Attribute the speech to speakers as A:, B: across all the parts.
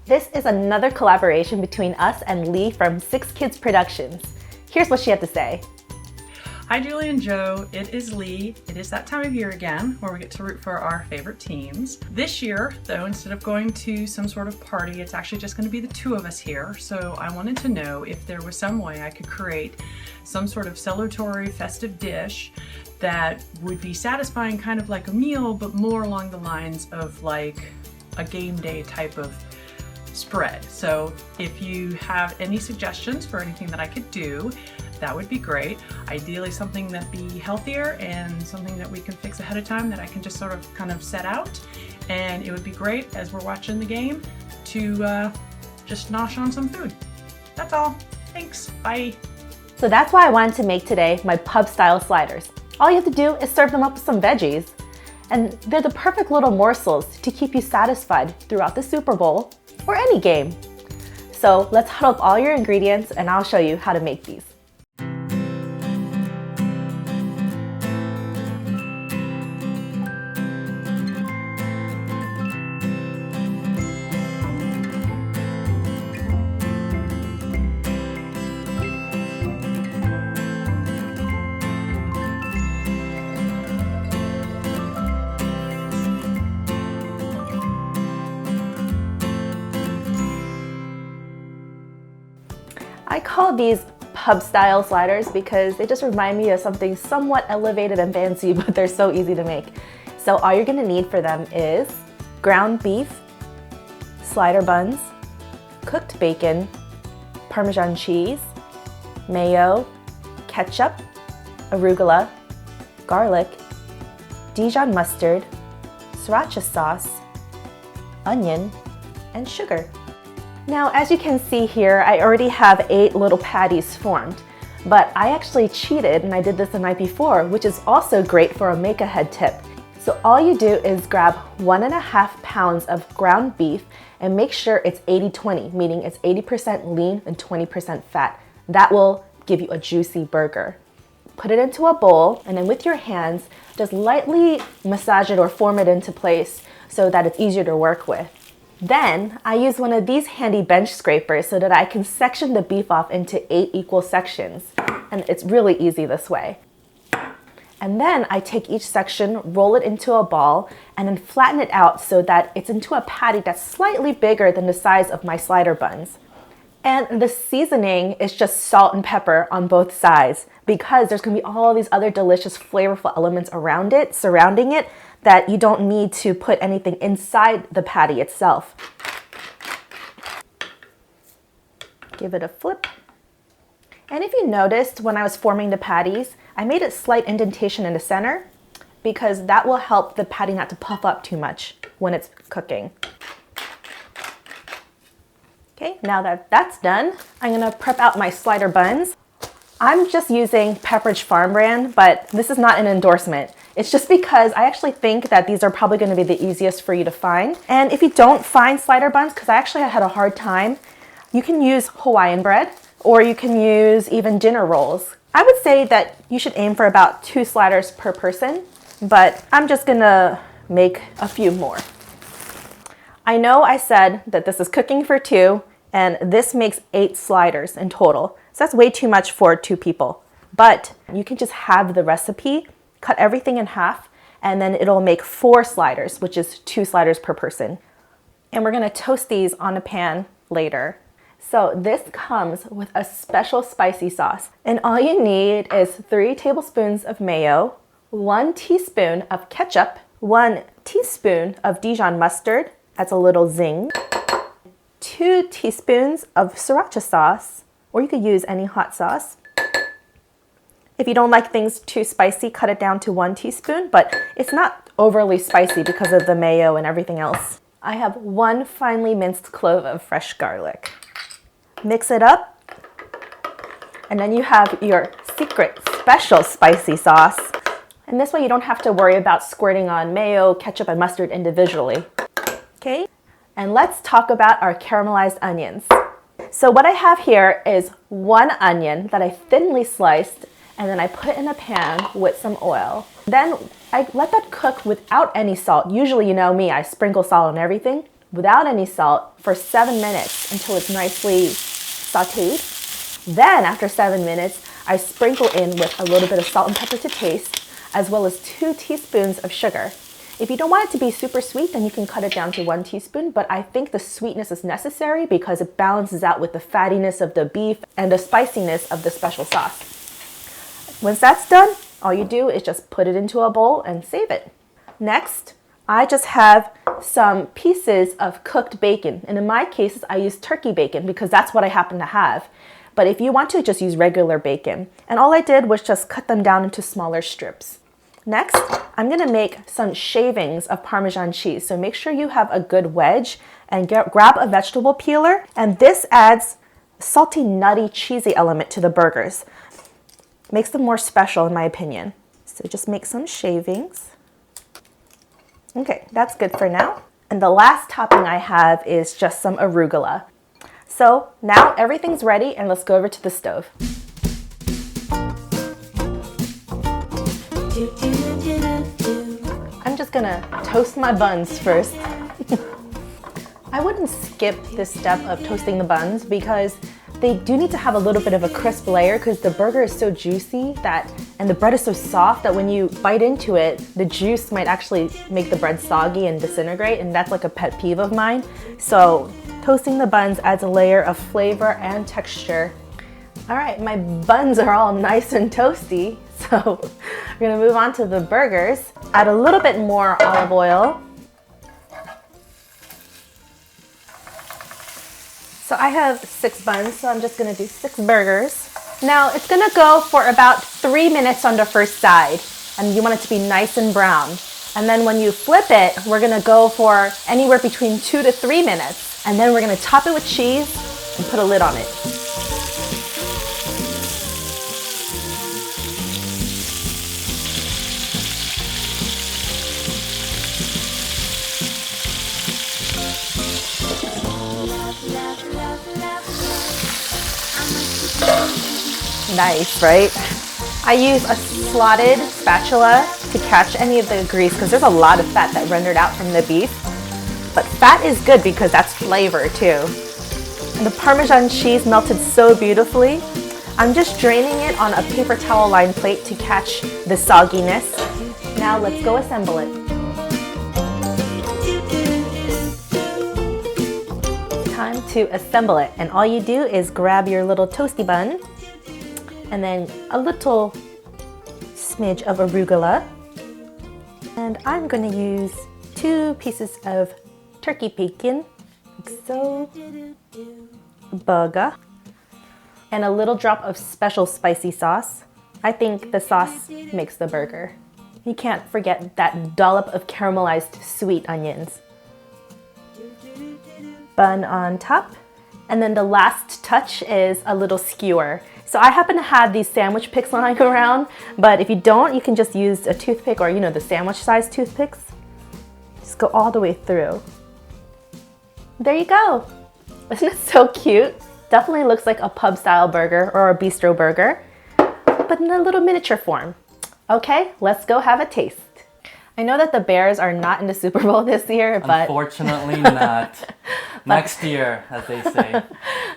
A: This is another collaboration between us and Lee from 6 Kids Productions. Here's what she had to say.
B: Hi Julie and Joe, it is Lee. It is that time of year again where we get to root for our favorite teams. This year, though, instead of going to some sort of party, it's actually just going to be the 2 of us here. So I wanted to know if there was some way I could create some sort of celebratory festive dish that would be satisfying, kind of like a meal, but more along the lines of like a game day type of spread. So if you have any suggestions for anything that I could do, that would be great. Ideally something that'd be healthier and something that we can fix ahead of time that I can just sort of kind of set out. And it would be great as we're watching the game to just nosh on some food. That's all. Thanks. Bye.
A: So that's why I wanted to make today my pub style sliders. All you have to do is serve them up with some veggies. And they're the perfect little morsels to keep you satisfied throughout the Super Bowl or any game. So let's huddle up all your ingredients and I'll show you how to make these. I call these pub style sliders because they just remind me of something somewhat elevated and fancy, but they're so easy to make. So all you're gonna need for them is ground beef, slider buns, cooked bacon, Parmesan cheese, mayo, ketchup, arugula, garlic, Dijon mustard, sriracha sauce, onion, and sugar. Now, as you can see here, I already have 8 little patties formed, but I actually cheated and I did this the night before, which is also great for a make-ahead tip. So all you do is grab 1.5 pounds of ground beef and make sure it's 80-20, meaning it's 80% lean and 20% fat. That will give you a juicy burger. Put it into a bowl and then with your hands, just lightly massage it or form it into place so that it's easier to work with. Then I use one of these handy bench scrapers so that I can section the beef off into 8 equal sections. And it's really easy this way. And then I take each section, roll it into a ball, and then flatten it out so that it's into a patty that's slightly bigger than the size of my slider buns. And the seasoning is just salt and pepper on both sides because there's gonna be all these other delicious flavorful elements around it, surrounding it, that you don't need to put anything inside the patty itself. Give it a flip. And if you noticed when I was forming the patties, I made a slight indentation in the center because that will help the patty not to puff up too much when it's cooking. Okay, now that that's done, I'm gonna prep out my slider buns. I'm just using Pepperidge Farm brand, but this is not an endorsement. It's just because I actually think that these are probably gonna be the easiest for you to find. And if you don't find slider buns, because I actually had a hard time, you can use Hawaiian bread or you can use even dinner rolls. I would say that you should aim for about 2 sliders per person, but I'm just gonna make a few more. I know I said that this is cooking for 2 and this makes 8 sliders in total. So that's way too much for 2 people, but you can just have the recipe, cut everything in half, and then it'll make 4 sliders, which is 2 sliders per person. And we're gonna toast these on a pan later. So this comes with a special spicy sauce. And all you need is 3 tablespoons of mayo, 1 teaspoon of ketchup, 1 teaspoon of Dijon mustard, that's a little zing, 2 teaspoons of sriracha sauce, or you could use any hot sauce. If you don't like things too spicy, cut it down to 1 teaspoon, but it's not overly spicy because of the mayo and everything else. I have 1 finely minced clove of fresh garlic. Mix it up, and then you have your secret special spicy sauce. And this way you don't have to worry about squirting on mayo, ketchup, and mustard individually. Okay, and let's talk about our caramelized onions. So what I have here is 1 onion that I thinly sliced, and then I put it in a pan with some oil. Then I let that cook without any salt. Usually, you know me, I sprinkle salt on everything. Without any salt for 7 minutes until it's nicely sauteed. Then after 7 minutes, I sprinkle in with a little bit of salt and pepper to taste, as well as 2 teaspoons of sugar. If you don't want it to be super sweet, then you can cut it down to 1 teaspoon, but I think the sweetness is necessary because it balances out with the fattiness of the beef and the spiciness of the special sauce. Once that's done, all you do is just put it into a bowl and save it. Next, I just have some pieces of cooked bacon. And in my case, I use turkey bacon because that's what I happen to have. But if you want to, just use regular bacon. And all I did was just cut them down into smaller strips. Next, I'm gonna make some shavings of Parmesan cheese. So make sure you have a good wedge and grab a vegetable peeler. And this adds a salty, nutty, cheesy element to the burgers. Makes them more special in my opinion. So just make some shavings. Okay, that's good for now. And the last topping I have is just some arugula. So now everything's ready and let's go over to the stove. I'm just gonna toast my buns first. I wouldn't skip this step of toasting the buns because they do need to have a little bit of a crisp layer because the burger is so juicy and the bread is so soft that when you bite into it, the juice might actually make the bread soggy and disintegrate, and that's like a pet peeve of mine. So toasting the buns adds a layer of flavor and texture. All right, my buns are all nice and toasty, so we're gonna move on to the burgers. Add a little bit more olive oil. So I have 6 buns, so I'm just gonna do 6 burgers. Now it's gonna go for about 3 minutes on the first side, and you want it to be nice and brown. And then when you flip it, we're gonna go for anywhere between 2 to 3 minutes. And then we're gonna top it with cheese and put a lid on it. Nice, right? I use a slotted spatula to catch any of the grease because there's a lot of fat that rendered out from the beef. But fat is good because that's flavor too. And the Parmesan cheese melted so beautifully. I'm just draining it on a paper towel lined plate to catch the sogginess. Now let's go assemble it. Time to assemble it, and all you do is grab your little toasty bun and then a little smidge of arugula, and I'm going to use 2 pieces of turkey bacon, like so, burger, and a little drop of special spicy sauce. I think the sauce makes the burger. You can't forget that dollop of caramelized sweet onions. Bun on top. And then the last touch is a little skewer. So I happen to have these sandwich picks lying around, but if you don't, you can just use a toothpick or, you know, the sandwich size toothpicks. Just go all the way through. There you go. Isn't it so cute? Definitely looks like a pub style burger or a bistro burger, but in a little miniature form. Okay, let's go have a taste. I know that the Bears are not in the Super Bowl this year, but
C: unfortunately not. Next year, as they say.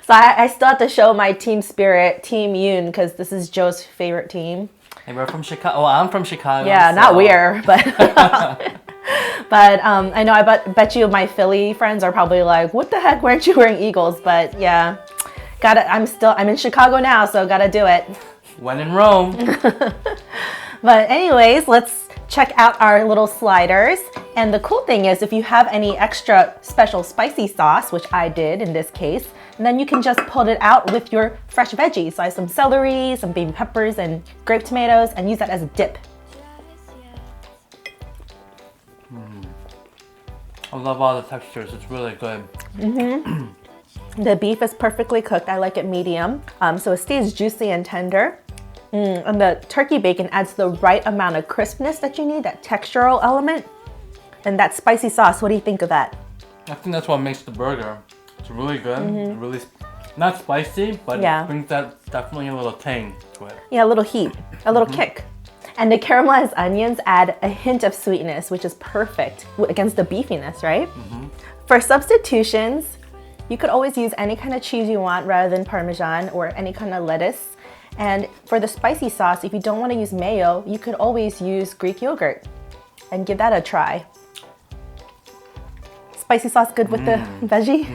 A: So I still have to show my team spirit, Team Yoon, because this is Joe's favorite team.
C: Hey, we're from Chicago. Oh, I'm from Chicago.
A: Yeah,
C: so.
A: not we're, but but I know I bet you my Philly friends are probably like, what the heck, weren't you wearing Eagles? But yeah, I'm in Chicago now, so gotta do it.
C: When in Rome.
A: But anyways, let's check out our little sliders. And the cool thing is if you have any extra special spicy sauce, which I did in this case, then you can just pull it out with your fresh veggies. So I have some celery, some baby peppers, and grape tomatoes, and use that as a dip.
C: I love all the textures. It's really good.
A: The beef is perfectly cooked. I like it medium, so it stays juicy and tender. And the turkey bacon adds the right amount of crispness that you need, that textural element. And that spicy sauce, what do you think of that?
C: I think that's what makes the burger. It's really good. Really Not spicy, but
A: Yeah.
C: it brings that definitely a little tang to it.
A: Yeah, a little heat, a little kick. And the caramelized onions add a hint of sweetness, which is perfect against the beefiness, right? For substitutions, you could always use any kind of cheese you want rather than Parmesan or any kind of lettuce. And for the spicy sauce, if you don't want to use mayo, you could always use Greek yogurt and give that a try. Spicy sauce good with the veggie?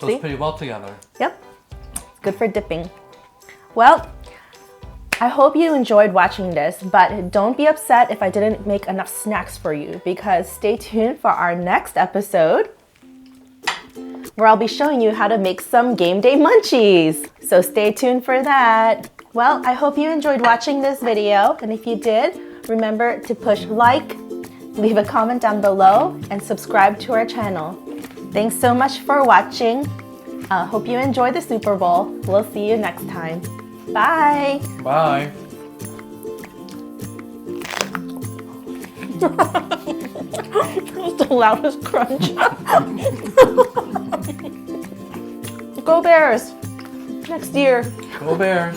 C: Goes
A: See?
C: pretty well together.
A: Yep, good for dipping. Well, I hope you enjoyed watching this, but don't be upset if I didn't make enough snacks for you, because stay tuned for our next episode where I'll be showing you how to make some game day munchies. So stay tuned for that. Well, I hope you enjoyed watching this video, and if you did, remember to push like, leave a comment down below, and subscribe to our channel. Thanks so much for watching. Hope you enjoy the Super Bowl. We'll see you next time. Bye.
C: Bye.
A: That's the loudest crunch. Go Bears! Next year.
C: Go Bears.